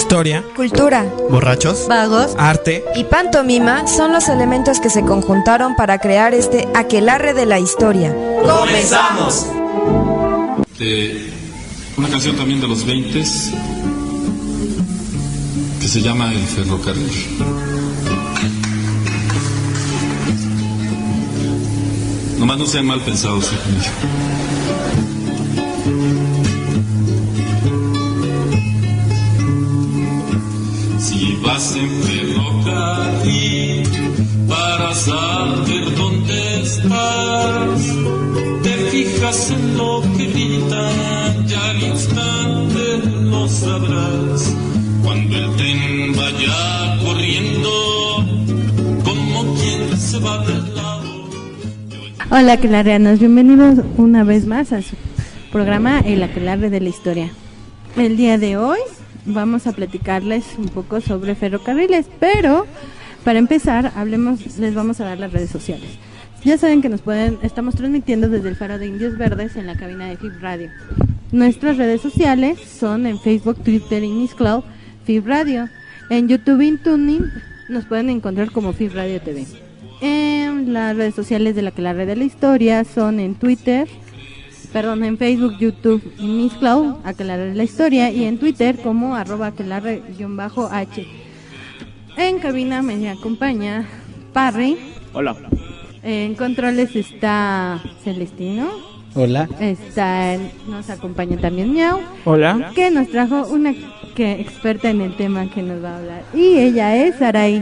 Historia, cultura, borrachos, vagos, arte y pantomima son los elementos que se conjuntaron para crear este aquelarre de la historia. ¡Comenzamos! Una canción también de los 20s que se llama El Ferrocarril. Nomás no sean mal pensados, conmigo. Si vas en ferrocarril para saber dónde estás, te fijas en lo que gritan, ya al instante lo sabrás. Cuando el tren vaya corriendo, como quien se va del lado. Hola, aquelarreanos, bienvenidos una vez más a su programa El Aquelarre de la Historia. El día de hoy vamos a platicarles un poco sobre ferrocarriles, pero para empezar les vamos a dar las redes sociales. Ya saben que estamos transmitiendo desde el Faro de Indios Verdes en la cabina de FIB Radio. Nuestras redes sociales son en Facebook, Twitter y Mixcloud, FIB Radio. En YouTube y Tuning nos pueden encontrar como FIB Radio TV. En las redes sociales de la Aquelarre de la Historia son en en Facebook, YouTube y Mixcloud, Aquelarre de la Historia, y en Twitter como @aquelarre_h. En cabina me acompaña Parry. Hola. En controles está Celestino. Hola. Nos acompaña también Miau. Hola. Que nos trajo una experta en el tema que nos va a hablar. Y ella es Saray.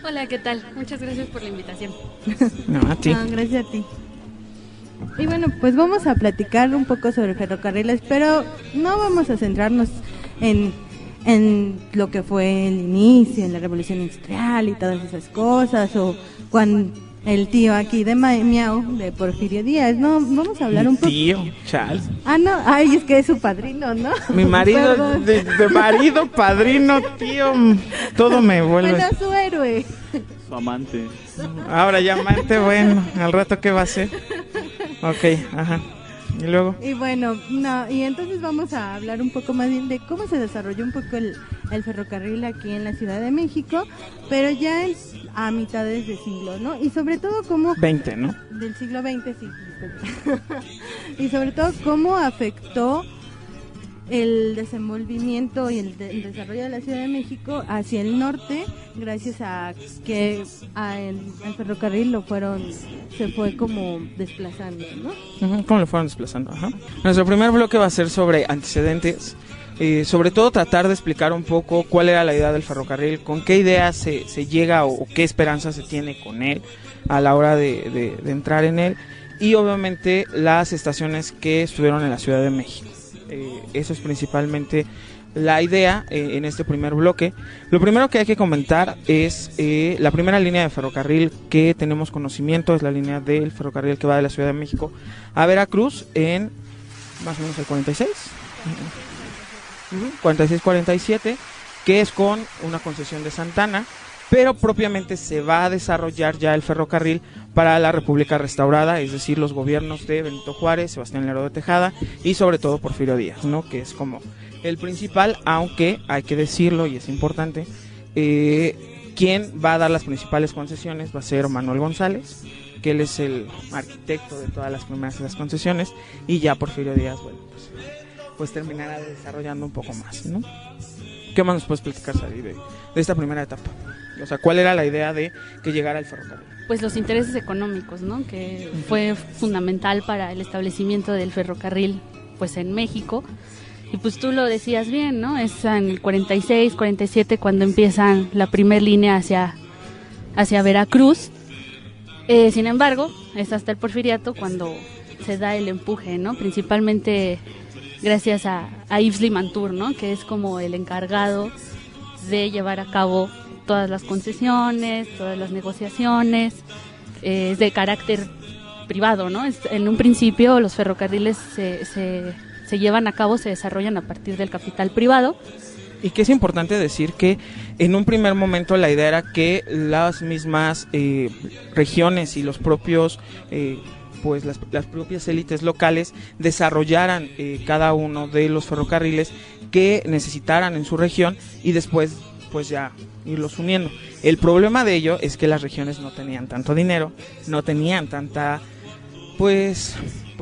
Hola, ¿qué tal? Muchas gracias por la invitación. No, a ti. No, gracias a ti. Y bueno, pues vamos a platicar un poco sobre ferrocarriles, pero no vamos a centrarnos en lo que fue el inicio, en la revolución industrial y todas esas cosas, o cuando el tío aquí de Miau, de Porfirio Díaz. No, vamos a hablar un poco. Tío, Charles. Ay, es que es su padrino, ¿no? Mi marido, de marido, padrino, tío, todo me vuelve. Bueno, su héroe. Su amante. Ahora ya amante, bueno, al rato ¿qué va a ser? Ok, ajá. Y luego. Y bueno, y entonces vamos a hablar un poco más bien de cómo se desarrolló un poco el ferrocarril aquí en la Ciudad de México, pero ya a mitades de siglo, ¿no? Y sobre todo cómo... 20, ¿no? Del siglo XX, sí. Y sobre todo cómo afectó el desenvolvimiento y el desarrollo de la Ciudad de México hacia el norte, gracias a que el ferrocarril se fue como desplazando, ¿no? ¿Cómo lo fueron desplazando? Ajá. Nuestro primer bloque va a ser sobre antecedentes, sobre todo tratar de explicar un poco cuál era la idea del ferrocarril, con qué idea se llega o qué esperanza se tiene con él a la hora de entrar en él, y obviamente las estaciones que estuvieron en la Ciudad de México. Eso es principalmente la idea en este primer bloque. Lo primero que hay que comentar es la primera línea de ferrocarril que tenemos conocimiento, es la línea del ferrocarril que va de la Ciudad de México a Veracruz en más o menos el 46, 46-47, que es con una concesión de Santana, pero propiamente se va a desarrollar ya el ferrocarril para la República Restaurada, es decir, los gobiernos de Benito Juárez, Sebastián Lerdo de Tejada y sobre todo Porfirio Díaz, ¿no? Que es como el principal, aunque hay que decirlo y es importante, quien va a dar las principales concesiones va a ser Manuel González, que él es el arquitecto de todas las primeras de las concesiones, y ya Porfirio Díaz, bueno, pues terminará desarrollando un poco más, ¿no? ¿Qué más nos puedes platicar, Sari, de esta primera etapa? O sea, ¿cuál era la idea de que llegara el ferrocarril? Pues los intereses económicos, ¿no? Que fue fundamental para el establecimiento del ferrocarril, pues en México. Y pues tú lo decías bien, ¿no? Es en el 46, 47 cuando empiezan la primera línea hacia Veracruz. Sin embargo, es hasta el Porfiriato cuando se da el empuje, ¿no? Principalmente gracias a Yves Limantour, ¿no? Que es como el encargado de llevar a cabo todas las concesiones, todas las negociaciones, es de carácter privado, ¿no? En un principio los ferrocarriles se llevan a cabo, se desarrollan a partir del capital privado. Y que es importante decir que en un primer momento la idea era que las mismas regiones y los propios pues las propias élites locales desarrollaran cada uno de los ferrocarriles que necesitaran en su región y después pues ya irlos uniendo. El problema de ello es que las regiones no tenían tanto dinero, no tenían tanta pues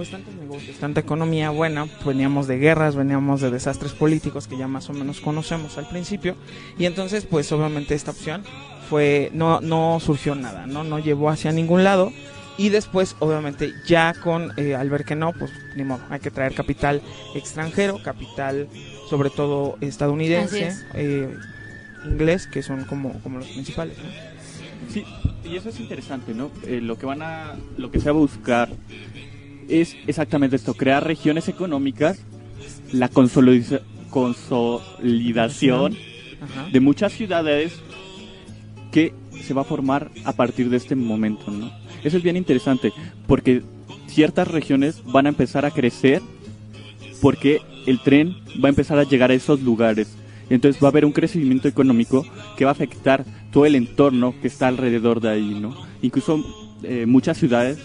tantos negocios, tanta economía buena, veníamos de guerras, veníamos de desastres políticos que ya más o menos conocemos al principio, y entonces pues obviamente esta opción no surgió nada, no llevó hacia ningún lado, y después obviamente ya al ver que no, pues ni modo, hay que traer capital extranjero, capital sobre todo estadounidense, inglés, que son como los principales, ¿no? Sí, y eso es interesante, ¿no? Lo que se va a buscar es exactamente esto, crear regiones económicas, la consolidación de muchas ciudades que se va a formar a partir de este momento, ¿no? Eso es bien interesante, porque ciertas regiones van a empezar a crecer porque el tren va a empezar a llegar a esos lugares. Entonces va a haber un crecimiento económico que va a afectar todo el entorno que está alrededor de ahí, ¿no? Incluso muchas ciudades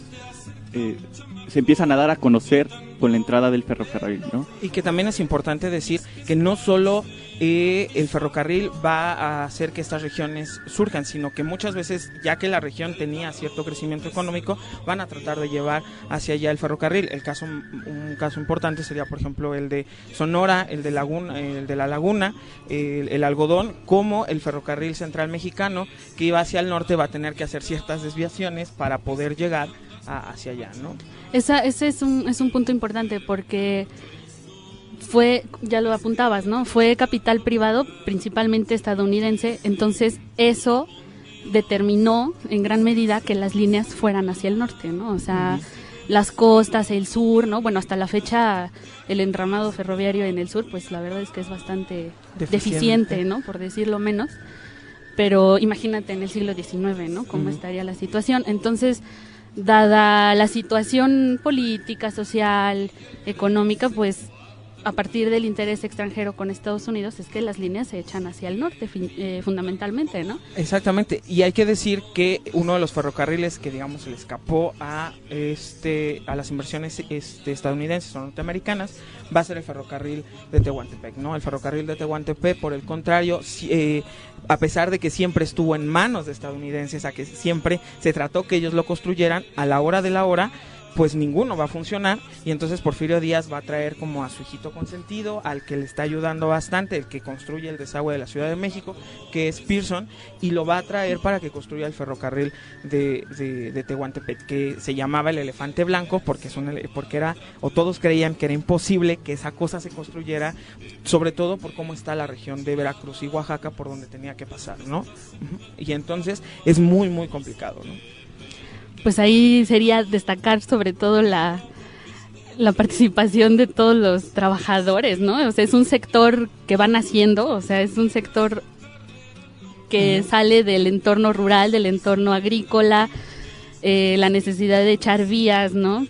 se empiezan a dar a conocer con la entrada del ferrocarril, ¿no? Y que también es importante decir que no solo el ferrocarril va a hacer que estas regiones surjan, sino que muchas veces, ya que la región tenía cierto crecimiento económico, van a tratar de llevar hacia allá el ferrocarril. Un caso importante sería, por ejemplo, el de Sonora, el de la Laguna, el algodón, como el ferrocarril central mexicano, que iba hacia el norte, va a tener que hacer ciertas desviaciones para poder llegar hacia allá, ¿no? Ese es un punto importante, porque ya lo apuntabas, ¿no? Fue capital privado, principalmente estadounidense, entonces eso determinó en gran medida que las líneas fueran hacia el norte, ¿no? O sea, las costas, el sur, ¿no? Bueno, hasta la fecha el entramado ferroviario en el sur, pues la verdad es que es bastante deficiente, ¿no? Por decirlo menos. Pero imagínate en el siglo XIX, ¿no? Cómo estaría la situación. Entonces, dada la situación política, social, económica, pues a partir del interés extranjero con Estados Unidos es que las líneas se echan hacia el norte fundamentalmente, ¿no? Exactamente, y hay que decir que uno de los ferrocarriles que digamos se le escapó a las inversiones estadounidenses o norteamericanas va a ser el ferrocarril de Tehuantepec, ¿no? El ferrocarril de Tehuantepec, por el contrario, a pesar de que siempre estuvo en manos de estadounidenses, a que siempre se trató que ellos lo construyeran, a la hora de la hora pues ninguno va a funcionar, y entonces Porfirio Díaz va a traer como a su hijito consentido, al que le está ayudando bastante, el que construye el desagüe de la Ciudad de México, que es Pearson, y lo va a traer para que construya el ferrocarril de Tehuantepec, que se llamaba el Elefante Blanco, porque era, o todos creían que era imposible que esa cosa se construyera, sobre todo por cómo está la región de Veracruz y Oaxaca, por donde tenía que pasar, ¿no? Y entonces es muy, muy complicado, ¿no? Pues ahí sería destacar sobre todo la participación de todos los trabajadores, ¿no? O sea, es un sector que va naciendo, o sea, es un sector que sale del entorno rural, del entorno agrícola, la necesidad de echar vías, ¿no?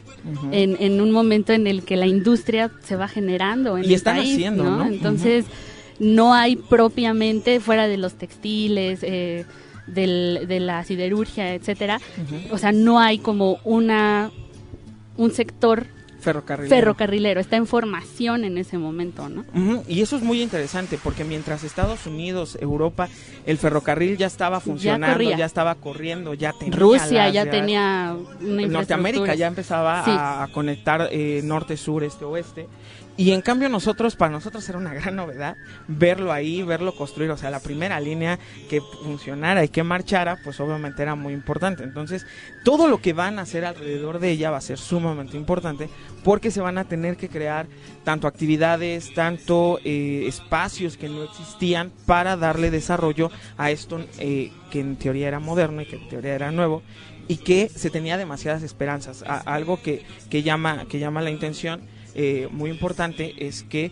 En un momento en el que la industria se va generando en el país, haciendo, ¿no? Entonces, no hay propiamente, fuera de los textiles, de la siderurgia, etcétera, o sea, no hay como un sector ferrocarrilero, está en formación en ese momento, ¿no? Y eso es muy interesante, porque mientras Estados Unidos, Europa, el ferrocarril ya estaba funcionando, ya estaba corriendo, ya tenía Rusia ya tenía una Norteamérica ya empezaba a conectar norte, sur, este, oeste. Y en cambio para nosotros era una gran novedad verlo ahí, verlo construir, o sea, la primera línea que funcionara y que marchara, pues obviamente era muy importante. Entonces, todo lo que van a hacer alrededor de ella va a ser sumamente importante, porque se van a tener que crear tanto actividades, tanto espacios que no existían para darle desarrollo a esto que en teoría era moderno y que en teoría era nuevo, y que se tenía demasiadas esperanzas. Algo que llama la intención muy importante es que,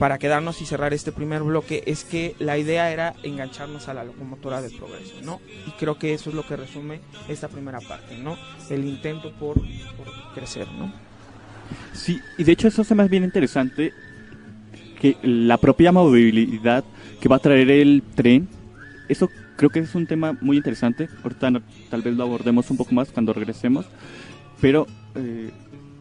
para quedarnos y cerrar este primer bloque, es que la idea era engancharnos a la locomotora del progreso, ¿no? Y creo que eso es lo que resume esta primera parte, ¿no? El intento por crecer, ¿no? Sí, y de hecho eso se me hace bien interesante, que la propia movilidad que va a traer el tren, eso creo que es un tema muy interesante. Ahorita tal vez lo abordemos un poco más cuando regresemos, pero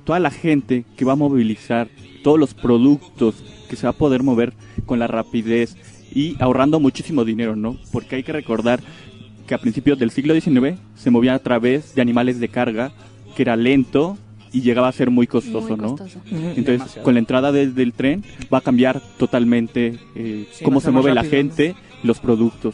toda la gente que va a movilizar, todos los productos que se va a poder mover con la rapidez y ahorrando muchísimo dinero, ¿no? Porque hay que recordar que a principios del siglo XIX se movía a través de animales de carga, que era lento y llegaba a ser muy costoso, ¿no? Entonces, demasiado. Con la entrada del tren va a cambiar totalmente cómo se mueve la gente y los productos.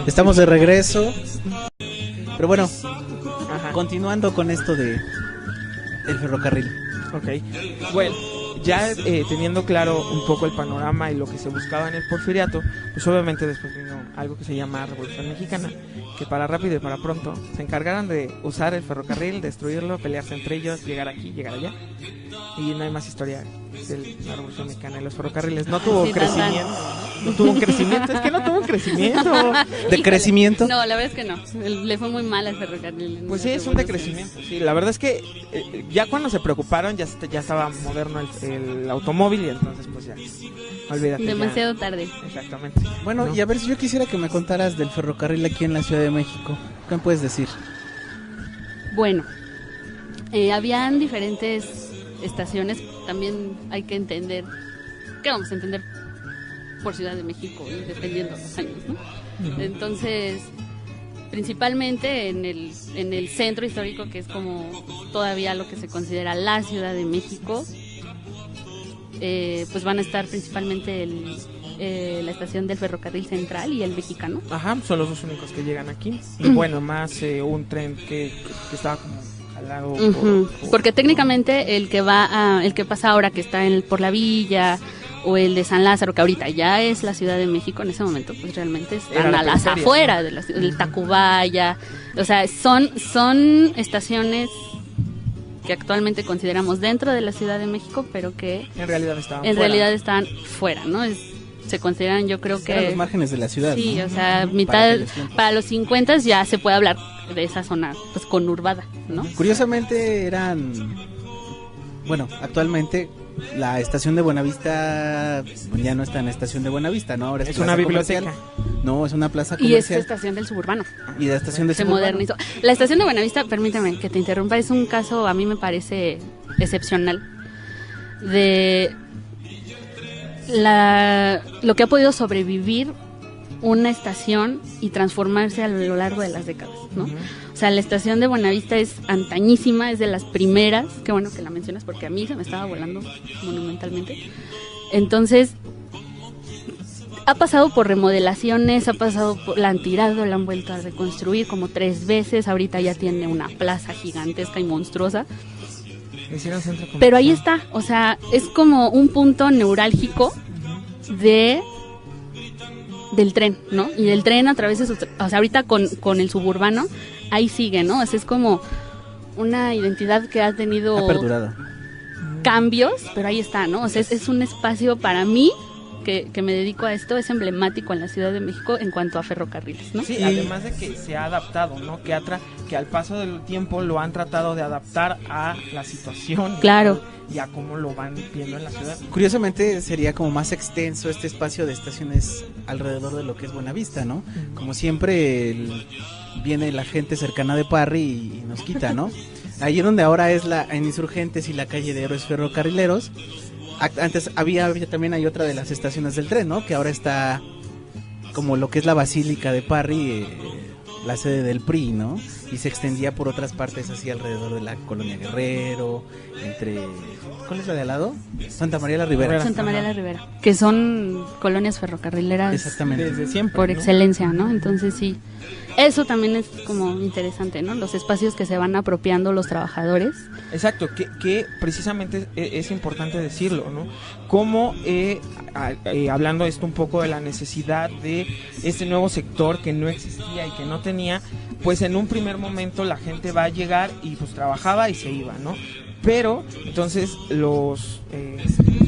Estamos de regreso. Pero bueno, continuando con esto de el ferrocarril. Ok, bueno, ya teniendo claro un poco el panorama y lo que se buscaba en el porfiriato, pues obviamente después vino algo que se llama Revolución Mexicana, que para rápido y para pronto se encargaron de usar el ferrocarril, destruirlo, pelearse entre ellos, llegar aquí, llegar allá, y no hay más historia de la Revolución Mexicana y los ferrocarriles. No tuvo crecimiento. No tuvo un crecimiento, es que no tuvo un crecimiento. ¿Decrecimiento? No, la verdad es que no. Le fue muy mal al ferrocarril. Pues sí, es un decrecimiento. Sí, la verdad es que ya cuando se preocuparon ya estaba moderno el automóvil y entonces pues ya, olvídate. Demasiado tarde. Exactamente. Bueno, ¿no? Y a ver, si yo quisiera que me contaras del ferrocarril aquí en la Ciudad de México. ¿Qué me puedes decir? Bueno, habían diferentes estaciones. También hay que entender, ¿qué vamos a entender por Ciudad de México, dependiendo de los años, ¿no? Uh-huh. Entonces, principalmente en el centro histórico, que es como todavía lo que se considera la Ciudad de México, pues van a estar principalmente la estación del Ferrocarril Central y el Mexicano. Ajá, son los dos únicos que llegan aquí. Y bueno, más un tren que estaba como jalado. Uh-huh. Porque técnicamente el que pasa ahora, que está por la Villa, o el de San Lázaro, que ahorita ya es la Ciudad de México, en ese momento pues realmente están a las afueras, ¿no? Del Tacubaya. O sea, son estaciones que actualmente consideramos dentro de la Ciudad de México, pero que en realidad están fuera, ¿no? Se consideran, yo creo que a los márgenes de la ciudad. Sí, ¿no? O sea, para los 50 ya se puede hablar de esa zona pues conurbada, ¿no? Curiosamente actualmente la estación de Buenavista ya no está en la estación de Buenavista, ¿no? Ahora es una biblioteca. No, es una plaza comercial. Y es estación del Suburbano. Y la estación de se modernizó. La estación de Buenavista, permítame que te interrumpa, es un caso, a mí me parece excepcional, de lo que ha podido sobrevivir una estación y transformarse a lo largo de las décadas, ¿no? Uh-huh. O sea, la estación de Buenavista es antañísima, es de las primeras. Qué bueno que la mencionas porque a mí se me estaba volando monumentalmente. Entonces, ha pasado por remodelaciones, la han tirado, la han vuelto a reconstruir como 3 veces. Ahorita ya tiene una plaza gigantesca y monstruosa. Pero ahí está, o sea, es como un punto neurálgico del tren, ¿no? Y del tren a través de o sea, ahorita con el Suburbano, ahí sigue, ¿no? O sea, es como una identidad que ha tenido cambios, pero ahí está, ¿no? O sea, es un espacio para mí que me dedico a esto, es emblemático en la Ciudad de México en cuanto a ferrocarriles, ¿no? Sí, además de que se ha adaptado, ¿no? Que al paso del tiempo lo han tratado de adaptar a la situación. Claro. Y a cómo lo van viendo en la ciudad. Curiosamente sería como más extenso este espacio de estaciones alrededor de lo que es Buenavista, ¿no? Uh-huh. Como siempre viene la gente cercana de Parry y nos quita, ¿no? Ahí donde ahora es en Insurgentes y la calle de Héroes Ferrocarrileros. Antes también hay otra de las estaciones del tren, ¿no? Que ahora está como lo que es la Basílica de Parry, la sede del PRI, ¿no? Y se extendía por otras partes así alrededor de la Colonia Guerrero, ¿cuál es la de al lado? Santa María la Ribera. Santa María la Ribera, que son colonias ferrocarrileras. Exactamente. Desde siempre, por ¿no? excelencia, ¿no? Entonces sí, eso también es como interesante, ¿no? Los espacios que se van apropiando los trabajadores. Exacto, que precisamente es importante decirlo, ¿no? Como hablando esto un poco de la necesidad de este nuevo sector que no existía y que no tenía, pues en un primer momento la gente va a llegar y pues trabajaba y se iba, ¿no? Pero entonces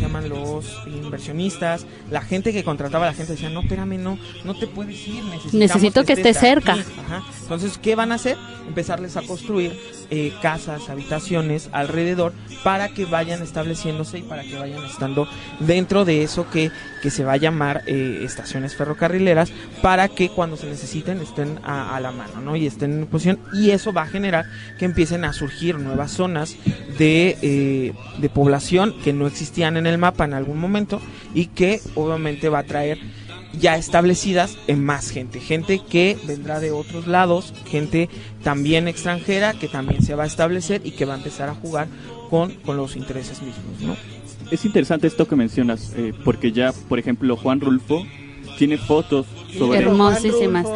llaman los inversionistas, la gente que contrataba, la gente decía, no, espérame, no te puedes ir, necesito que estés cerca. Ajá. Entonces, ¿qué van a hacer? Empezarles a construir casas, habitaciones alrededor para que vayan estableciéndose y para que vayan estando dentro de eso que se va a llamar estaciones ferrocarrileras, para que cuando se necesiten estén a la mano, ¿no? Y estén en posición, y eso va a generar que empiecen a surgir nuevas zonas de población que no existían en el mapa en algún momento, y que obviamente va a traer ya establecidas en más gente que vendrá de otros lados, gente también extranjera que también se va a establecer y que va a empezar a jugar con los intereses mismos, ¿no? Es interesante esto que mencionas, porque ya, por ejemplo, Juan Rulfo tiene fotos sobre... Hermosísimas.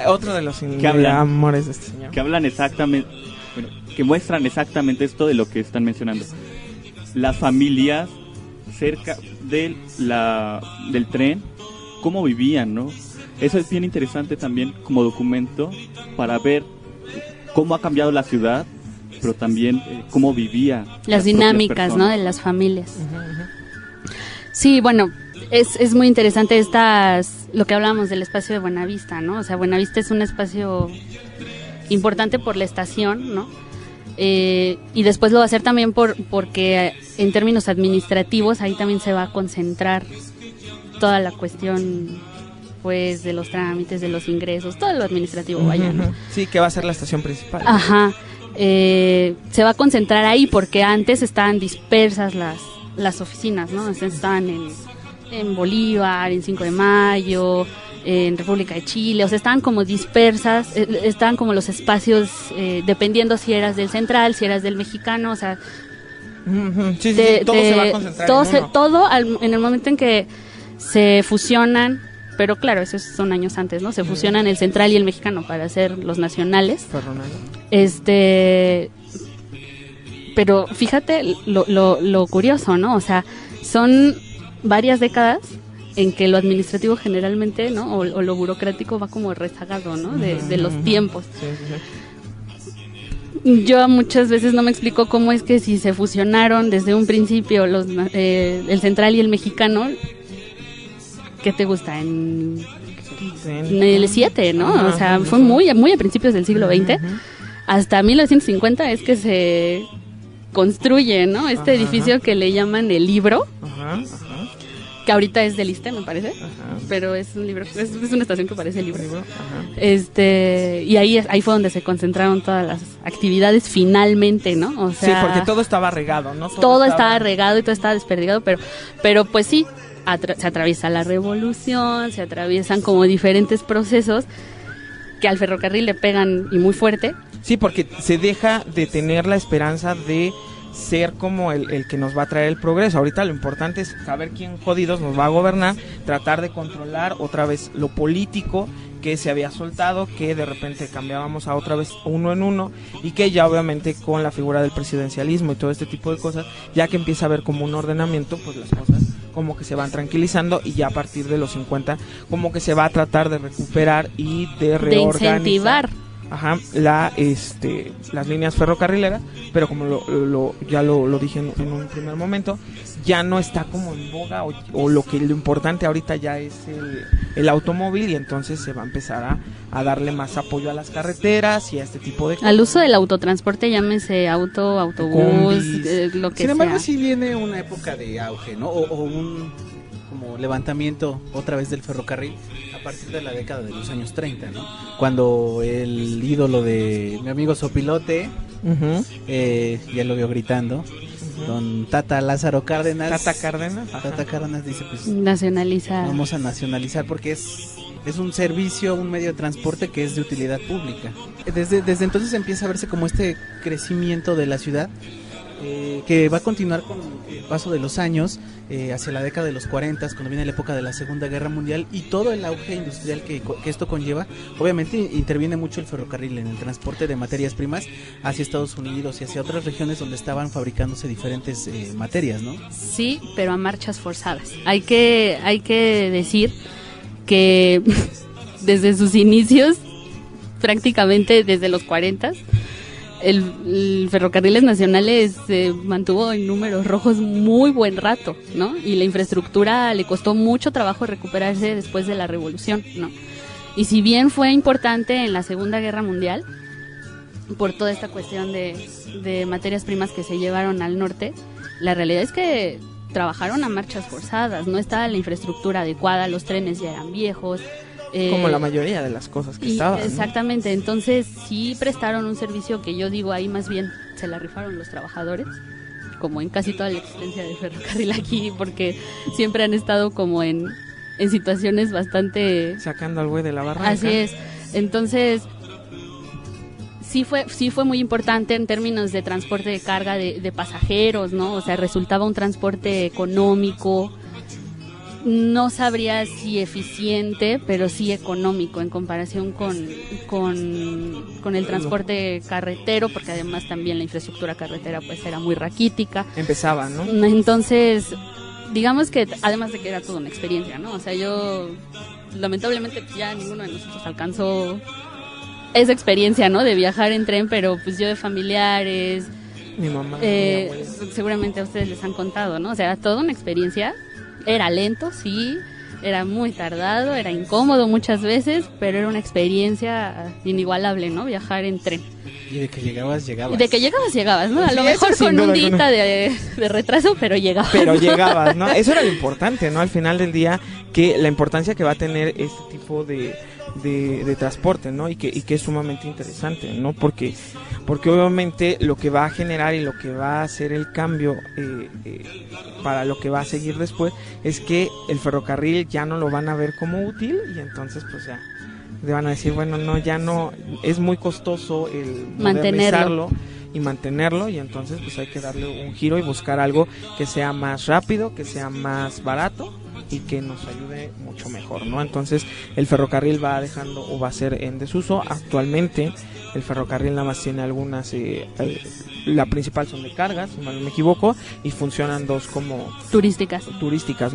Otro de los amores de este señor. Que hablan exactamente, que muestran exactamente esto de lo que están mencionando. Las familias cerca del tren, cómo vivían, ¿no? Eso es bien interesante también como documento para ver cómo ha cambiado la ciudad, pero también cómo vivía las dinámicas, ¿no? De las familias. Sí, bueno, es muy interesante lo que hablábamos del espacio de Buenavista, ¿no? O sea, Buenavista es un espacio importante por la estación, ¿no? Y después lo va a hacer también porque en términos administrativos ahí también se va a concentrar toda la cuestión, pues, de los trámites, de los ingresos, todo lo administrativo, vaya, ¿no? Sí, que va a ser la estación principal. Ajá. Se va a concentrar ahí porque antes estaban dispersas las oficinas, ¿no? Entonces estaban en Bolívar, en 5 de Mayo, en República de Chile, o sea, estaban como dispersas, estaban como los espacios, dependiendo si eras del Central, si eras del Mexicano, o sea, sí, todo se va a concentrar todo en el momento en que se fusionan, pero claro, esos son años antes, ¿no? Se fusionan el Central y el Mexicano para hacer los nacionales. Pero fíjate lo curioso, ¿no? O sea, son varias décadas en que lo administrativo generalmente, ¿no? O lo burocrático va como rezagado, ¿no? De los tiempos. Yo muchas veces no me explico cómo es que si se fusionaron desde un principio el Central y el Mexicano, ¿qué te gusta? En el 7, ¿no? O sea, fue muy a principios del siglo XX. Hasta 1950 es que se construye, ¿no? Este edificio que le llaman el Libro. Que ahorita es del ISSSTE, me parece, pero es un libro, es una estación que parece el Libro. Y ahí fue donde se concentraron todas las actividades finalmente, ¿no? O sea, sí, porque todo estaba regado, ¿no? Todo estaba regado y todo estaba desperdigado, pero pues sí, se atraviesa la revolución, se atraviesan como diferentes procesos que al ferrocarril le pegan y muy fuerte. Sí, porque se deja de tener la esperanza de ser como el que nos va a traer el progreso. Ahorita lo importante es saber quién jodidos nos va a gobernar, tratar de controlar otra vez lo político que se había soltado, que de repente cambiábamos a otra vez uno en uno, y que ya obviamente con la figura del presidencialismo y todo este tipo de cosas, ya que empieza a haber como un ordenamiento, pues las cosas como que se van tranquilizando, y ya a partir de los 50 como que se va a tratar de recuperar y de reorganizar. De incentivar. Las líneas ferrocarrileras, pero como ya lo dije en un primer momento, ya no está como en boga, o lo importante ahorita ya es el automóvil, y entonces se va a empezar a darle más apoyo a las carreteras y a este tipo de cosas. Al uso del autotransporte, llámese autobús, lo que sea. Sin embargo, sí viene una época de auge, ¿no? O un como levantamiento otra vez del ferrocarril a partir de la década de los años 30, ¿no? Cuando el ídolo de mi amigo Sopilote, ya lo veo gritando, don Tata Lázaro Cárdenas. Tata Cárdenas dice, pues, nacionalizar. Vamos a nacionalizar porque es un servicio, un medio de transporte que es de utilidad pública. Desde entonces empieza a verse como este crecimiento de la ciudad, que va a continuar con el paso de los años, hacia la década de los 40, cuando viene la época de la Segunda Guerra Mundial y todo el auge industrial que esto conlleva. Obviamente interviene mucho el ferrocarril en el transporte de materias primas hacia Estados Unidos y hacia otras regiones donde estaban fabricándose diferentes materias, ¿no? Sí, pero a marchas forzadas. Hay que decir que desde sus inicios, prácticamente desde los 40, el Ferrocarriles Nacionales se mantuvo en números rojos muy buen rato, ¿no? Y la infraestructura le costó mucho trabajo recuperarse después de la revolución, ¿no? Y si bien fue importante en la Segunda Guerra Mundial, por toda esta cuestión de materias primas que se llevaron al norte, la realidad es que trabajaron a marchas forzadas, no estaba la infraestructura adecuada, los trenes ya eran viejos. Como la mayoría de las cosas que estaban, ¿no? Exactamente, entonces sí prestaron un servicio que yo digo ahí más bien se la rifaron los trabajadores, como en casi toda la existencia del ferrocarril aquí, porque siempre han estado como en situaciones bastante... Sacando al güey de la barranca. Así es, entonces sí fue muy importante en términos de transporte de carga de pasajeros, ¿no? O sea, resultaba un transporte económico. No sabría si eficiente, pero sí económico en comparación con el transporte carretero, porque además también la infraestructura carretera pues era muy raquítica. Empezaba, ¿no? Entonces, digamos que además de que era toda una experiencia, ¿no? O sea, yo lamentablemente pues, ya ninguno de nosotros alcanzó esa experiencia, ¿no? De viajar en tren, pero pues yo de familiares, mi mamá, seguramente a ustedes les han contado, ¿no? O sea, era toda una experiencia. Era lento, sí, era muy tardado, era incómodo muchas veces, pero era una experiencia inigualable, ¿no? Viajar en tren. Y de que llegabas, ¿no? Sí, a lo mejor con un día de retraso, pero llegabas. Pero llegabas, ¿no? Eso era lo importante, ¿no? Al final del día, que la importancia que va a tener este tipo de transporte, ¿no? Y que es sumamente interesante, ¿no? Porque obviamente lo que va a generar y lo que va a hacer el cambio para lo que va a seguir después es que el ferrocarril ya no lo van a ver como útil, y entonces pues ya le van a decir, bueno, no, ya no, es muy costoso el modernizarlo y mantenerlo, y entonces pues hay que darle un giro y buscar algo que sea más rápido, que sea más barato y que nos ayude mucho mejor, ¿no? Entonces el ferrocarril va dejando o va a ser en desuso. Actualmente el ferrocarril nada más tiene algunas, la principal son de cargas, si mal no me equivoco, y funcionan dos como turísticas,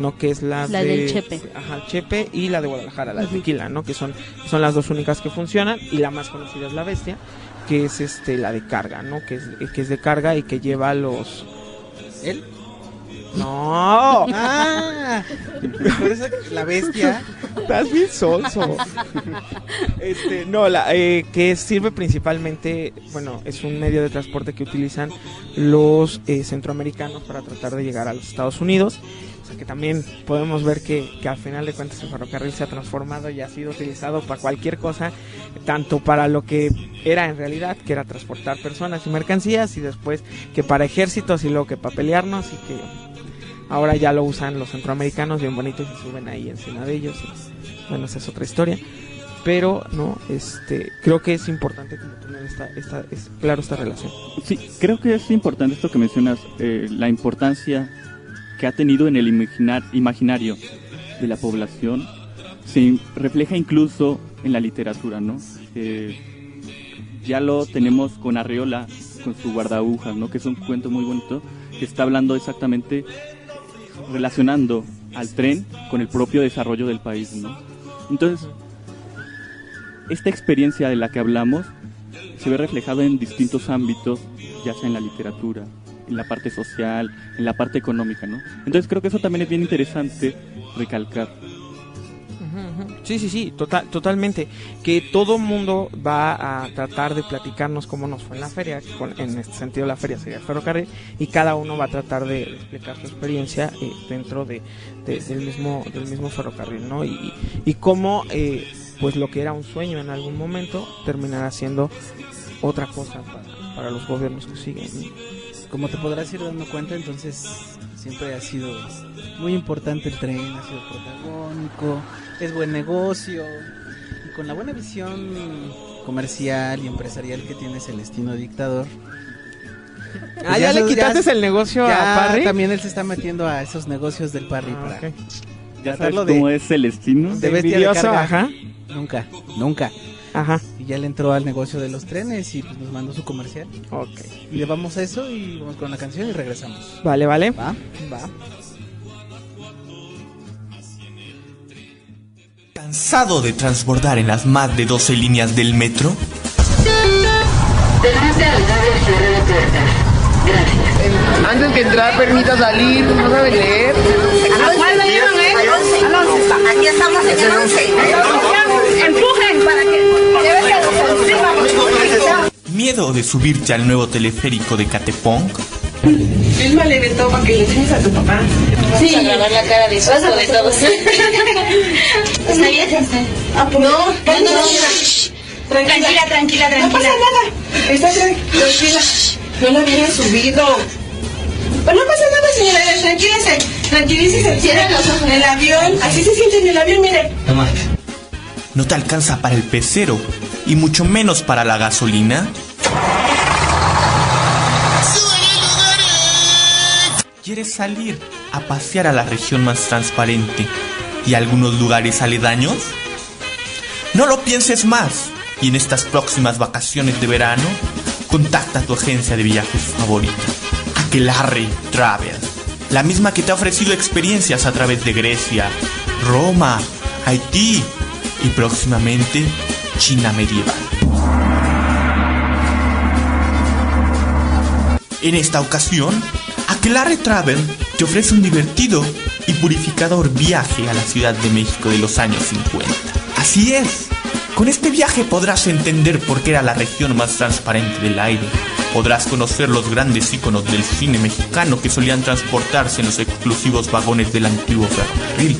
¿no? Que es la del Chepe. Ajá, Chepe, y la de Guadalajara, la de Tequila, ¿no? Que son las dos únicas que funcionan, y la más conocida es la Bestia, que es la de carga, ¿no? Que es de carga y que lleva los... ¿Él? No. Por eso la Bestia. Estás bien sonso. No, que sirve principalmente, bueno, es un medio de transporte que utilizan los centroamericanos para tratar de llegar a los Estados Unidos. O sea que también podemos ver que al final de cuentas el ferrocarril se ha transformado y ha sido utilizado para cualquier cosa, tanto para lo que era en realidad, que era transportar personas y mercancías, y después que para ejércitos, y luego que para pelearnos, y que ahora ya lo usan los centroamericanos bien bonitos y suben ahí encima de ellos, y bueno, esa es otra historia. Pero no, creo que es importante como tener esta relación. Sí, creo que es importante esto que mencionas, la importancia que ha tenido en el imaginario de la población. Se refleja incluso en la literatura, ¿no? Ya lo tenemos con Arreola, con su Guardaagujas, ¿no? Que es un cuento muy bonito, que está hablando exactamente, relacionando al tren con el propio desarrollo del país, ¿no? Entonces, esta experiencia de la que hablamos se ve reflejado en distintos ámbitos, ya sea en la literatura, en la parte social, en la parte económica, ¿no? Entonces creo que eso también es bien interesante recalcar. Sí, totalmente. Que todo mundo va a tratar de platicarnos cómo nos fue en la feria, en este sentido la feria sería el ferrocarril, y cada uno va a tratar de explicar su experiencia dentro del mismo ferrocarril, ¿no? Y cómo pues lo que era un sueño en algún momento terminará siendo otra cosa para los gobiernos que siguen, ¿no? Como te podrás ir dando cuenta, entonces siempre ha sido muy importante el tren, ha sido protagónico, es buen negocio, y con la buena visión comercial y empresarial que tiene Celestino Dictador. Pues ya le quitaste el negocio a Parry. También él se está metiendo a esos negocios del Parry para okay. ¿Ya sabes cómo es Celestino? De bestia de carga. Ajá. Nunca. Ajá. Y ya le entró al negocio de los trenes y pues nos mandó su comercial. Ok. Y le vamos a eso y vamos con la canción y regresamos. Vale. Va. ¿Cansado de transbordar en las más de 12 líneas del metro? Antes que entrar, permita salir, no sabe leer. ¿A cuál le dieron, Al 11. Aquí estamos en el 11. Empujen para que... ¿Miedo de subirte al nuevo teleférico de Catepong? Filma el evento para que le enseñes a tu papá. Sí. Vamos a grabar la cara de susto de todos. ¿Está bien? No. Tranquila. No pasa nada. Está tranquila. No la habían subido. Pues no pasa nada, señora. Tranquilícese. Cierra los ojos. El avión. Así se siente en el avión, mire. ¿No te alcanza para el pecero y mucho menos para la gasolina? ¿Quieres salir a pasear a la región más transparente y a algunos lugares aledaños? No lo pienses más y en estas próximas vacaciones de verano contacta a tu agencia de viajes favorita, Aquelarre Travel, la misma que te ha ofrecido experiencias a través de Grecia, Roma, Haití y próximamente China medieval. En esta ocasión, Aquelarre Travel te ofrece un divertido y purificador viaje a la Ciudad de México de los años 50. Así es, con este viaje podrás entender por qué era la región más transparente del aire. Podrás conocer los grandes íconos del cine mexicano que solían transportarse en los exclusivos vagones del antiguo ferrocarril.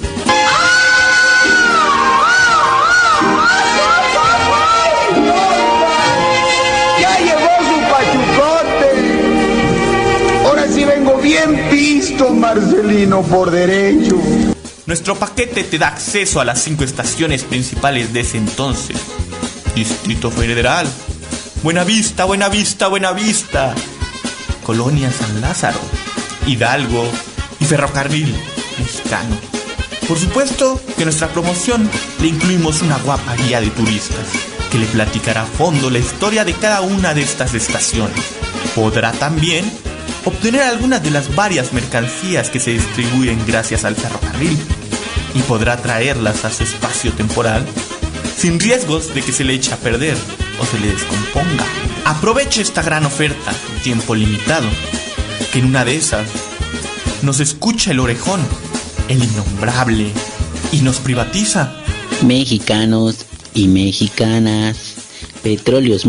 ¡Ya llegó su pachucote! Ahora sí vengo bien pisto, Marcelino, por derecho. Nuestro paquete te da acceso a las 5 estaciones principales de ese entonces: Distrito Federal, Buenavista, Colonia San Lázaro, Hidalgo y Ferrocarril Mexicano. Por supuesto que en nuestra promoción le incluimos una guapa guía de turistas que le platicará a fondo la historia de cada una de estas estaciones. Podrá también obtener algunas de las varias mercancías que se distribuyen gracias al ferrocarril y podrá traerlas a su espacio temporal sin riesgos de que se le eche a perder o se le descomponga. Aproveche esta gran oferta, tiempo limitado, que en una de esas nos escucha el orejón, el innombrable, y nos privatiza. Mexicanos y mexicanas, Petróleos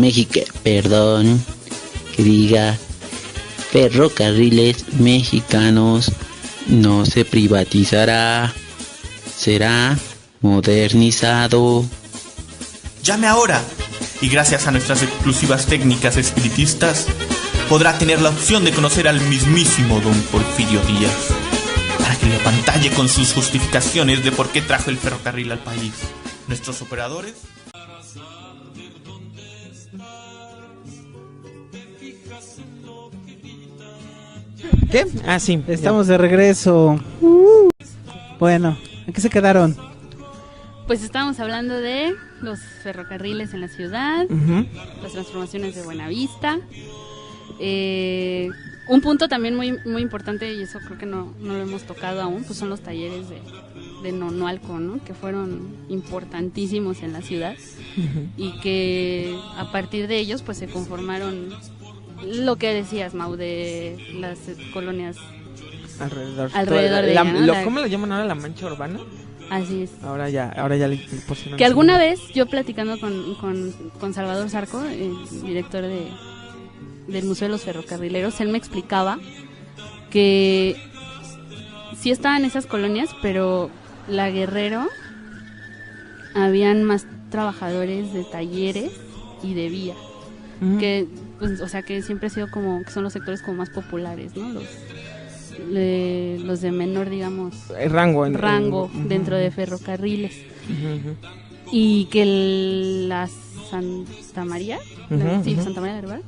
Ferrocarriles Mexicanos no se privatizará, será modernizado. Llame ahora y gracias a nuestras exclusivas técnicas espiritistas podrá tener la opción de conocer al mismísimo don Porfirio Díaz para que le apantalle con sus justificaciones de por qué trajo el ferrocarril al país. Nuestros operadores... ¿Qué? Ah, sí. Estamos de regreso. Bueno, ¿en qué se quedaron? Pues estábamos hablando de los ferrocarriles en la ciudad, las transformaciones de Buenavista. Un punto también muy importante, y eso creo que no lo hemos tocado aún, pues son los talleres de Nonualco, ¿no? Que fueron importantísimos en la ciudad y que a partir de ellos pues se conformaron lo que decías, Mau, de las colonias alrededor de ella, ¿no? ¿Cómo le llaman ahora? ¿La mancha urbana? Así es. Ahora ya le pusieron... Que alguna vez yo platicando con Salvador Zarco, el director del Museo de los Ferrocarrileros, él me explicaba que sí estaban esas colonias, pero la Guerrero habían más trabajadores de talleres y de vía, que pues, o sea, que siempre ha sido como que son los sectores como más populares, ¿no? Los de menor, digamos, rango dentro de ferrocarriles. Y que la Santa María, Santa María de Herbal,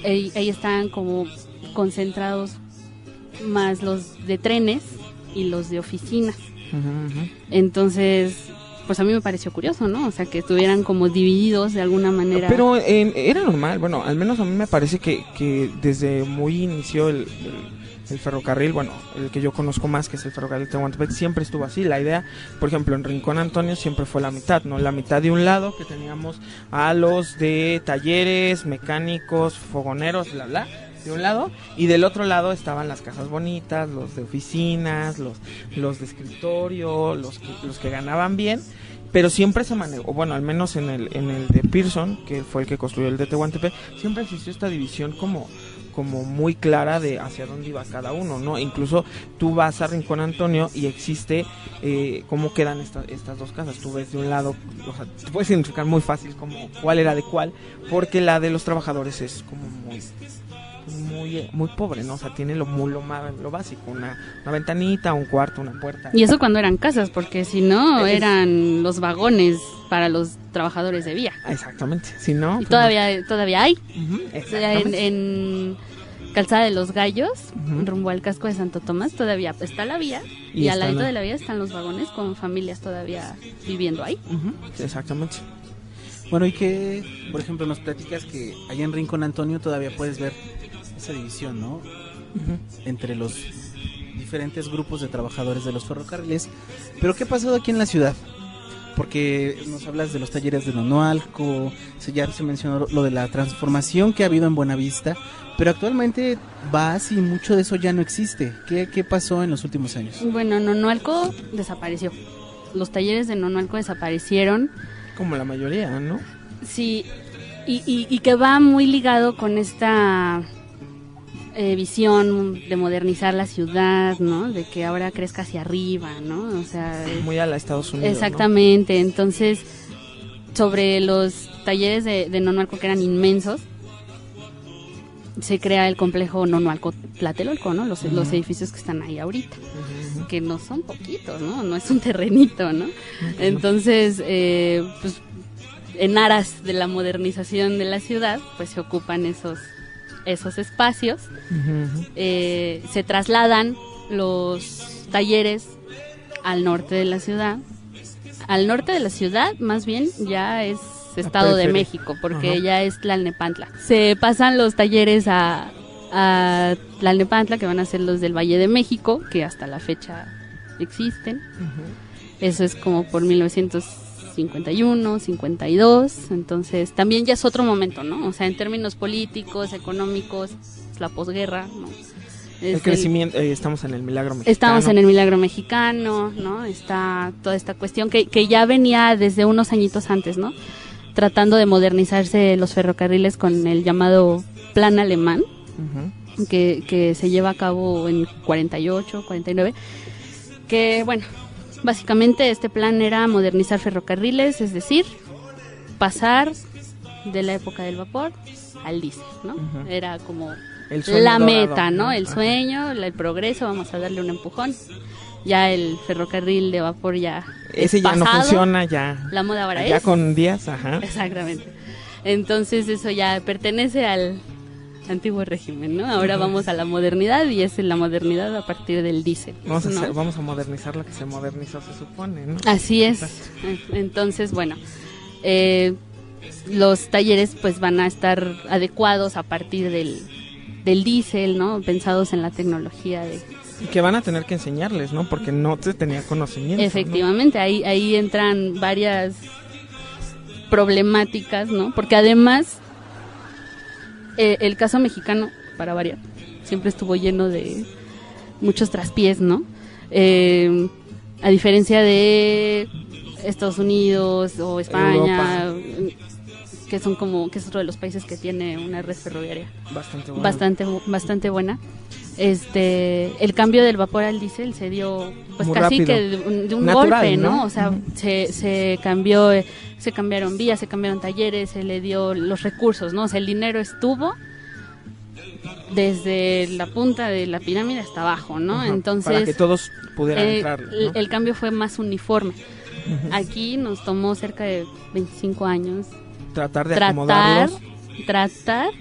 ahí están como concentrados más los de trenes y los de oficinas. Entonces, pues a mí me pareció curioso, ¿no? O sea, que estuvieran como divididos de alguna manera. Pero era normal, bueno, al menos a mí me parece que desde muy inicio el ferrocarril, bueno, el que yo conozco más, que es el ferrocarril Tehuantepec, siempre estuvo así. La idea, por ejemplo, en Rincón Antonio siempre fue la mitad, ¿no? La mitad de un lado, que teníamos a los de talleres, mecánicos, fogoneros, bla, bla, de un lado, y del otro lado estaban las casas bonitas, los de oficinas, los de escritorio, los que ganaban bien, pero siempre se manejó, bueno, al menos en el de Pearson, que fue el que construyó el de Tehuantepec, siempre existió esta división como muy clara de hacia dónde iba cada uno, ¿no? Incluso tú vas a Rincón Antonio y existe cómo quedan estas dos casas. Tú ves de un lado, o sea, te puedes identificar muy fácil como cuál era de cuál, porque la de los trabajadores es como muy pobre, ¿no? O sea, tiene lo básico, una ventanita, un cuarto, una puerta. Y eso cuando eran casas, porque si no eran los vagones para los trabajadores de vía. Exactamente, si no... Y todavía hay. Exactamente. En Calzada de los Gallos, rumbo al casco de Santo Tomás, todavía está la vía, y al ladito de la vía están los vagones con familias todavía viviendo ahí. Exactamente. Bueno, y que, por ejemplo, nos platicas que allá en Rincón Antonio todavía puedes ver esa división, ¿no? Entre los diferentes grupos de trabajadores de los ferrocarriles. Pero ¿qué ha pasado aquí en la ciudad? Porque nos hablas de los talleres de Nonualco, ya se mencionó lo de la transformación que ha habido en Buenavista, pero actualmente vas y mucho de eso ya no existe. ¿Qué pasó en los últimos años? Bueno, Nonualco desapareció. Los talleres de Nonualco desaparecieron. Como la mayoría, ¿no? Sí, y que va muy ligado con esta visión de modernizar la ciudad, ¿no? De que ahora crezca hacia arriba, ¿no? O sea, muy a la Estados Unidos. Exactamente, ¿no? Entonces, sobre los talleres de Nonualco, que eran inmensos, se crea el complejo Nonualco-Tlatelolco, ¿no? Los edificios que están ahí ahorita, que no son poquitos, ¿no? No es un terrenito, ¿no? Entonces, pues, en aras de la modernización de la ciudad, pues se ocupan esos espacios, se trasladan los talleres al norte de la ciudad. Al norte de la ciudad, más bien, ya es Estado de México, porque ya es Tlalnepantla. Se pasan los talleres a Tlalnepantla, que van a ser los del Valle de México, que hasta la fecha existen. Eso es como por 1951, 52, entonces también ya es otro momento, ¿no? O sea, en términos políticos, económicos, es la posguerra, ¿no? El crecimiento, estamos en el milagro mexicano. Estamos en el milagro mexicano, ¿no? Está toda esta cuestión que ya venía desde unos añitos antes, ¿no? Tratando de modernizarse los ferrocarriles con el llamado Plan Alemán, que se lleva a cabo en 48, 49, que, bueno, básicamente este plan era modernizar ferrocarriles, es decir, pasar de la época del vapor al diésel, ¿no? Era como la meta, ¿no? El sueño, el progreso, vamos a darle un empujón. Ya el ferrocarril de vapor ya ese ya pasado, no funciona, ya la moda ahora ya es con días, exactamente. Entonces eso ya pertenece al antiguo régimen, ¿no? Ahora vamos a la modernidad, y es la modernidad a partir del diésel. Vamos a modernizar lo que se modernizó, se supone, ¿no? Así es. Entonces, bueno, los talleres pues van a estar adecuados a partir del diésel, ¿no? Pensados en la tecnología de... Y que van a tener que enseñarles, ¿no? Porque no se tenía conocimiento. Efectivamente, ¿no? Ahí entran varias problemáticas, ¿no? Porque además, el caso mexicano, para variar, siempre estuvo lleno de muchos traspiés, ¿no? A diferencia de Estados Unidos o España, Europa, que es otro de los países que tiene una red ferroviaria bastante buena. El cambio del vapor al diésel se dio pues muy casi rápido, que de un natural, golpe, ¿no? O sea, se cambiaron vías, se cambiaron talleres, se le dio los recursos, ¿no? O sea, el dinero estuvo desde la punta de la pirámide hasta abajo, ¿no? Entonces, para que todos pudieran entrar, ¿no? El cambio fue más uniforme. Aquí nos tomó cerca de 25 años tratar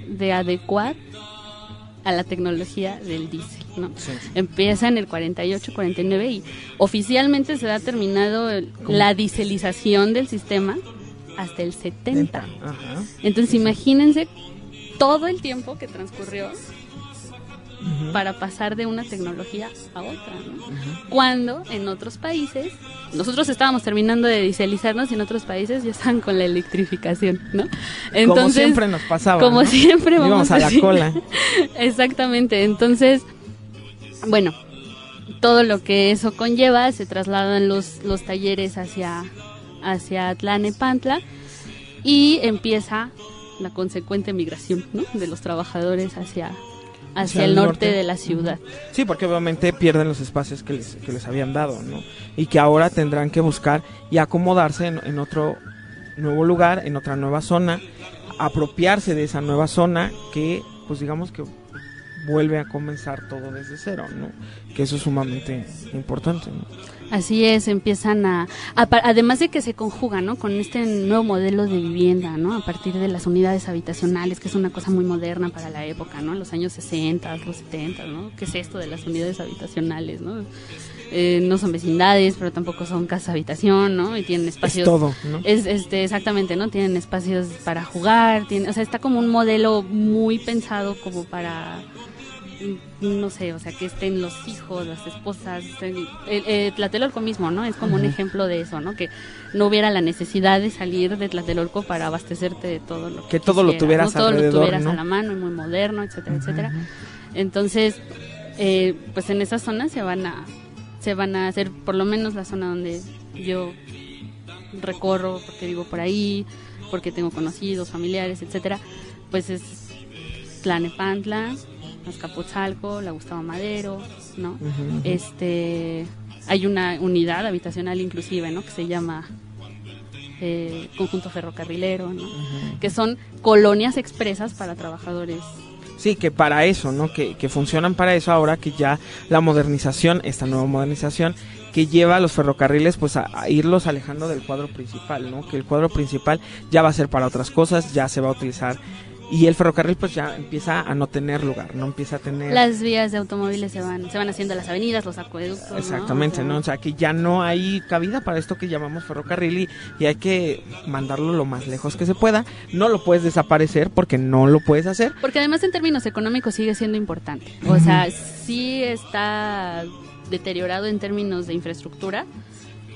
de adecuar a la tecnología del diésel, ¿no? Empieza en el 48, 49 y oficialmente se ha terminado la dieselización del sistema hasta el 70. Entonces imagínense todo el tiempo que transcurrió para pasar de una tecnología a otra, ¿no? Cuando en otros países, nosotros estábamos terminando de dieselizarnos y en otros países ya están con la electrificación, ¿no? Entonces, como siempre nos pasaba, como ¿no? siempre íbamos a la cola. Exactamente, entonces, bueno, todo lo que eso conlleva, se trasladan los talleres hacia Tlalnepantla y empieza la consecuente migración, ¿no? De los trabajadores hacia el norte de la ciudad. Sí, porque obviamente pierden los espacios que les habían dado, ¿no? Y que ahora tendrán que buscar y acomodarse en otro nuevo lugar, en otra nueva zona, apropiarse de esa nueva zona que, pues digamos que vuelve a comenzar todo desde cero, ¿no? Que eso es sumamente importante, ¿no? Así es, empiezan además de que se conjugan, ¿no? Con este nuevo modelo de vivienda, ¿no? A partir de las unidades habitacionales, que es una cosa muy moderna para la época, ¿no? Los años 60, los 70, ¿no? ¿Qué es esto de las unidades habitacionales, no? No son vecindades, pero tampoco son casas habitación, ¿no? Y tienen espacios. Es todo, ¿no? Exactamente, ¿no? Tienen espacios para jugar, o sea, está como un modelo muy pensado como para, no sé, o sea, que estén los hijos, las esposas, Tlatelolco mismo, ¿no? Es como un ejemplo de eso, ¿no? Que no hubiera la necesidad de salir de Tlatelolco para abastecerte de todo lo que todo lo tuvieras, ¿no? Todo alrededor, lo tuvieras, ¿no? a la mano y muy moderno, etcétera, etcétera. Entonces, pues en esas zonas se van a hacer, por lo menos la zona donde yo recorro, porque vivo por ahí, porque tengo conocidos, familiares, etcétera, pues es Tlalnepantla, Azcapotzalco, la Gustavo Madero, ¿no? Hay una unidad habitacional inclusive, ¿no? Que se llama Conjunto Ferrocarrilero, ¿no? Que son colonias expresas para trabajadores. Sí, que para eso, ¿no? Que funcionan para eso ahora que ya la modernización, esta nueva modernización, que lleva a los ferrocarriles pues a irlos alejando del cuadro principal, ¿no? Que el cuadro principal ya va a ser para otras cosas, ya se va a utilizar, y el ferrocarril pues ya empieza a no tener lugar, no empieza a tener... Las vías de automóviles se van haciendo las avenidas, los acueductos. Exactamente, ¿no? O sea, que ya no hay cabida para esto que llamamos ferrocarril y hay que mandarlo lo más lejos que se pueda. No lo puedes desaparecer porque no lo puedes hacer. Porque además en términos económicos sigue siendo importante. O sea, sí está deteriorado en términos de infraestructura,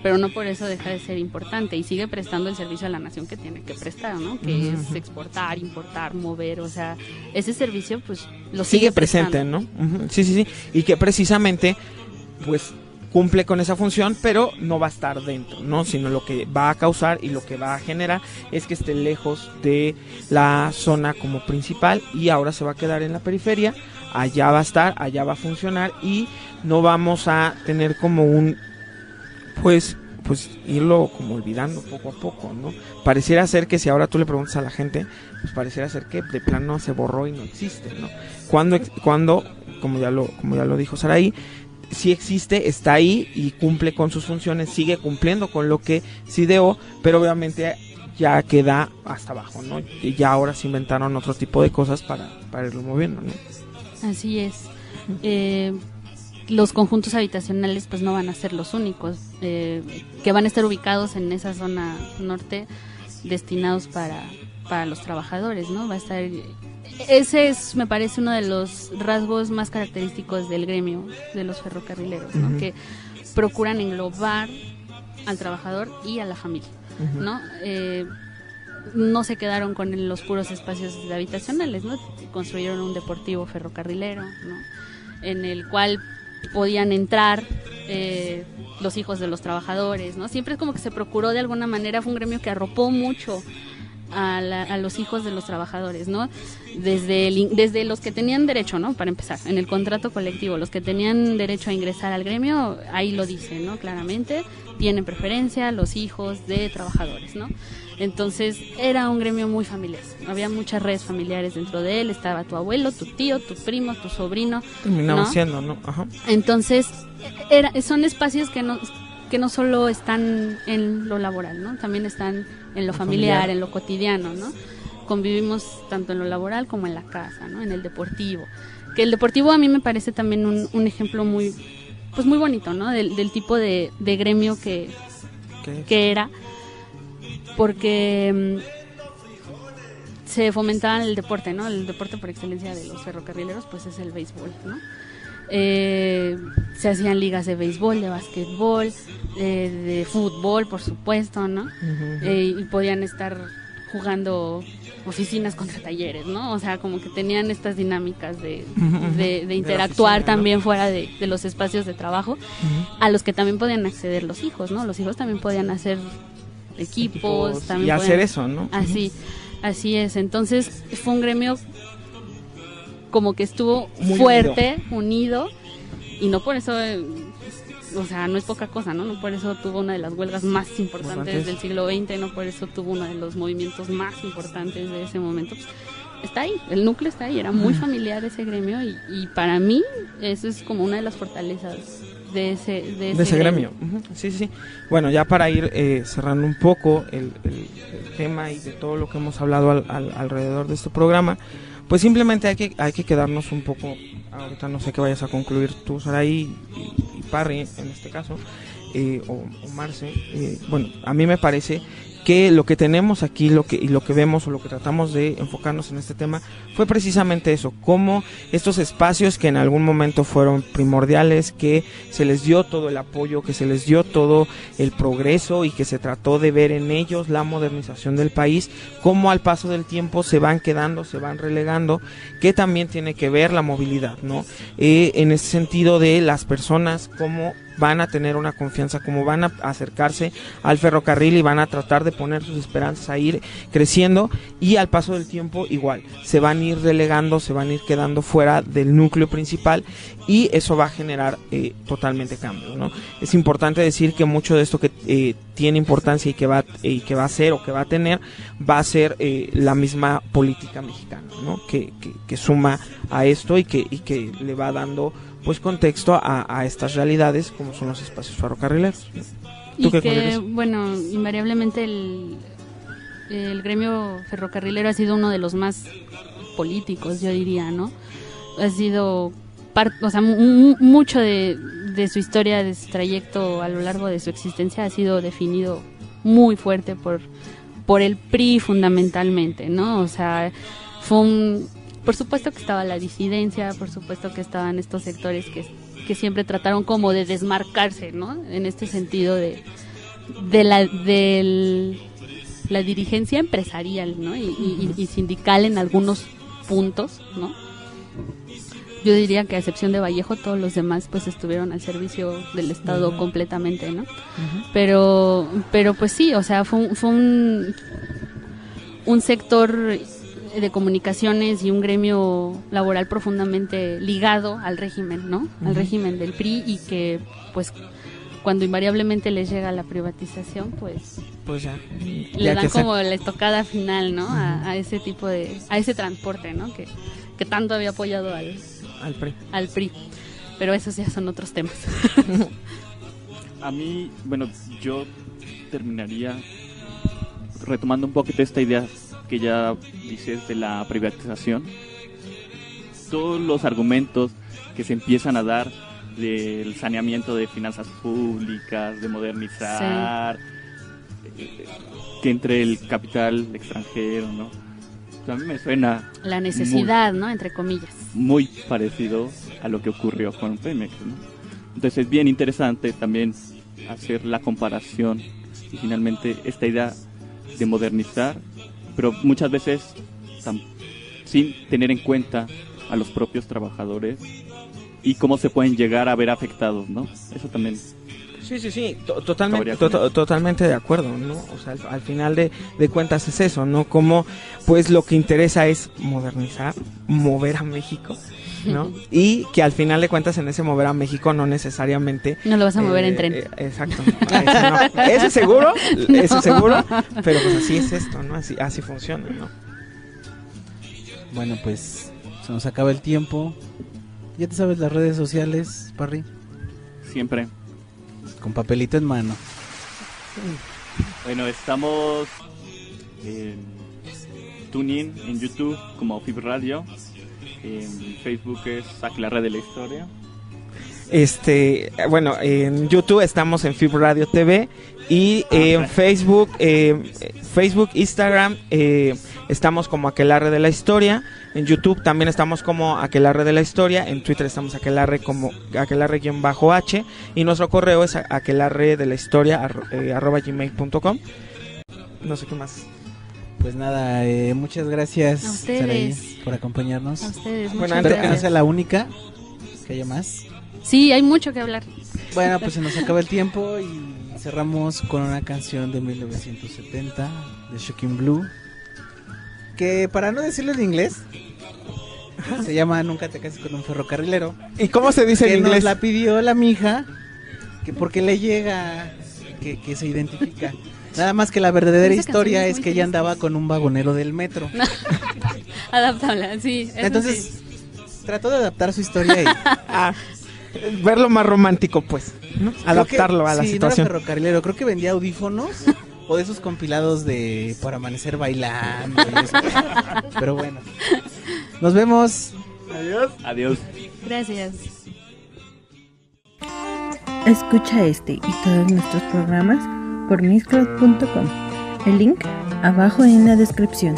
pero no por eso deja de ser importante y sigue prestando el servicio a la nación que tiene que prestar, ¿no? Que es exportar, importar, mover, o sea, ese servicio pues lo sigue presente, ¿no? Sí, y que precisamente pues cumple con esa función, pero no va a estar dentro, ¿no? Sino lo que va a causar y lo que va a generar es que esté lejos de la zona como principal y ahora se va a quedar en la periferia, allá va a estar, allá va a funcionar y no vamos a tener como un pues irlo como olvidando poco a poco, ¿no? Pareciera ser que si ahora tú le preguntas a la gente, pues pareciera ser que de plano se borró y no existe, ¿no? Cuando como ya lo dijo Saraí, sí existe, está ahí y cumple con sus funciones, sigue cumpliendo con lo que se ideó, pero obviamente ya queda hasta abajo, ¿no? Y ya ahora se inventaron otro tipo de cosas para irlo moviendo, ¿no? Así es. Los conjuntos habitacionales pues no van a ser los únicos que van a estar ubicados en esa zona norte destinados para los trabajadores, ¿no? Va a estar, ese es, me parece, uno de los rasgos más característicos del gremio de los ferrocarrileros, ¿no? Que procuran englobar al trabajador y a la familia, ¿no? No se quedaron con los puros espacios habitacionales, ¿no? Construyeron un deportivo ferrocarrilero, ¿no? En el cual podían entrar los hijos de los trabajadores, ¿no? Siempre es como que se procuró de alguna manera, fue un gremio que arropó mucho a los hijos de los trabajadores, ¿no? Desde los que tenían derecho, ¿no? Para empezar, en el contrato colectivo, los que tenían derecho a ingresar al gremio, ahí lo dice, ¿no? Claramente, tienen preferencia los hijos de trabajadores, ¿no? Entonces era un gremio muy familiar, había muchas redes familiares dentro de él, estaba tu abuelo, tu tío, tu primo, tu sobrino. Terminaba siendo, ¿no? Ajá. Entonces son espacios que no solo están en lo laboral, ¿no? También están en lo familiar, en lo cotidiano, ¿no? Convivimos tanto en lo laboral como en la casa, ¿no? En el deportivo. Que el deportivo a mí me parece también un ejemplo muy bonito, ¿no? Del tipo de gremio que era, porque se fomentaba el deporte, ¿no? El deporte por excelencia de los ferrocarrileros, pues es el béisbol, ¿no? Se hacían ligas de béisbol, de básquetbol, de fútbol, por supuesto, ¿no? Y podían estar jugando oficinas contra talleres, ¿no? O sea, como que tenían estas dinámicas de interactuar oficina, también, ¿no? Fuera de los espacios de trabajo, a los que también podían acceder los hijos, ¿no? Los hijos también podían hacer equipos también y hacer eso, ¿no? Así es. Entonces fue un gremio como que estuvo muy fuerte, unido, y no por eso, o sea, no es poca cosa, ¿no? No por eso tuvo una de las huelgas más importantes del siglo XX, no por eso tuvo uno de los movimientos más importantes de ese momento. Pues, está ahí, el núcleo está ahí, era muy familiar ese gremio, y para mí eso es como una de las fortalezas de ese gremio. Sí. Bueno, ya para ir cerrando un poco el tema y de todo lo que hemos hablado alrededor de este programa, pues simplemente hay que quedarnos un poco. Ahorita no sé qué vayas a concluir tú, Saraí y Parry en este caso, o Marce. Bueno, a mí me parece que lo que tenemos aquí, lo que vemos o lo que tratamos de enfocarnos en este tema fue precisamente eso, cómo estos espacios que en algún momento fueron primordiales, que se les dio todo el apoyo, que se les dio todo el progreso y que se trató de ver en ellos la modernización del país, cómo al paso del tiempo se van quedando, se van relegando, que también tiene que ver la movilidad, ¿no? En ese sentido de las personas, cómo van a tener una confianza, cómo van a acercarse al ferrocarril y van a tratar de poner sus esperanzas a ir creciendo, y al paso del tiempo igual, se van a ir relegando, se van a ir quedando fuera del núcleo principal, y eso va a generar totalmente cambios, ¿no? Es importante decir que mucho de esto que tiene importancia y que va a ser o que va a tener, va a ser la misma política mexicana, ¿no? Que suma a esto y que le va dando pues contexto a estas realidades como son los espacios ferrocarrileros. Y que, bueno, invariablemente el gremio ferrocarrilero ha sido uno de los más políticos, yo diría, ¿no? Ha sido mucho de su historia, de su trayecto a lo largo de su existencia ha sido definido muy fuerte por el PRI fundamentalmente, ¿no? O sea, por supuesto que estaba la disidencia, por supuesto que estaban estos sectores que siempre trataron como de desmarcarse, ¿no? En este sentido de la dirigencia empresarial, ¿no? Y sindical en algunos puntos, ¿no? Yo diría que a excepción de Vallejo, todos los demás pues estuvieron al servicio del Estado completamente, ¿no? Pero pues sí, o sea, fue un sector de comunicaciones y un gremio laboral profundamente ligado al régimen, ¿no? Al régimen del PRI, y que pues cuando invariablemente les llega la privatización, pues ya le dan como la estocada final, ¿no? A ese tipo a ese transporte, ¿no? Que tanto había apoyado al PRI. Pero esos ya son otros temas. A mí, bueno, yo terminaría retomando un poquito esta idea que ya dices de la privatización. Todos los argumentos que se empiezan a dar del saneamiento de finanzas públicas, de modernizar, que entre el capital extranjero, ¿no? O sea, a mí me suena la necesidad, ¿no? Entre comillas. Muy parecido a lo que ocurrió con Pemex, ¿no? Entonces es bien interesante también hacer la comparación y finalmente esta idea de modernizar, pero muchas veces sin tener en cuenta a los propios trabajadores y cómo se pueden llegar a ver afectados, ¿no? Eso también. Sí, totalmente de acuerdo, ¿no? O sea, al final de cuentas es eso, ¿no? Como pues lo que interesa es modernizar, mover a México, ¿no? Y que al final de cuentas en ese mover a México no necesariamente... No lo vas a mover en tren. Exacto. Eso seguro, pero pues así es esto, ¿no? Así funciona, ¿no? Bueno, pues se nos acaba el tiempo. ¿Ya te sabes las redes sociales, Parry? Siempre. Con papelito en mano. Bueno, estamos en TuneIn, en YouTube como FIB Radio. En Facebook es Aquelarre de la Historia. Bueno, en YouTube estamos en FIB Radio TV y en Facebook, Instagram, estamos como Aquelarre de la Historia. En YouTube también estamos como Aquelarre de la Historia. En Twitter estamos Aquelarre como Aquelarre-H. Y nuestro correo es aquelarredelahistoria @gmail.com. No sé qué más. Pues nada, muchas gracias a ustedes por acompañarnos. A ustedes, bueno, espero que no sea la única, que haya más. Sí, hay mucho que hablar. Bueno, pues se nos acaba el tiempo y cerramos con una canción de 1970 de Shocking Blue, que para no decirlo en inglés se llama Nunca te cases con un ferrocarrilero. ¿Y cómo se dice en inglés? Nos la pidió la mija, que porque le llega, que se identifica. Nada más que la verdadera historia es que ella andaba con un vagonero del metro. Adaptable, sí. Entonces trató de adaptar su historia y verlo más romántico, pues, ¿no? Adaptarlo a la situación. No era ferrocarrilero, creo que vendía audífonos o de esos compilados de para amanecer bailando y eso. Pero bueno, nos vemos. Adiós. Gracias. Escucha este y todos nuestros programas por mixcloud.com. El link abajo en la descripción.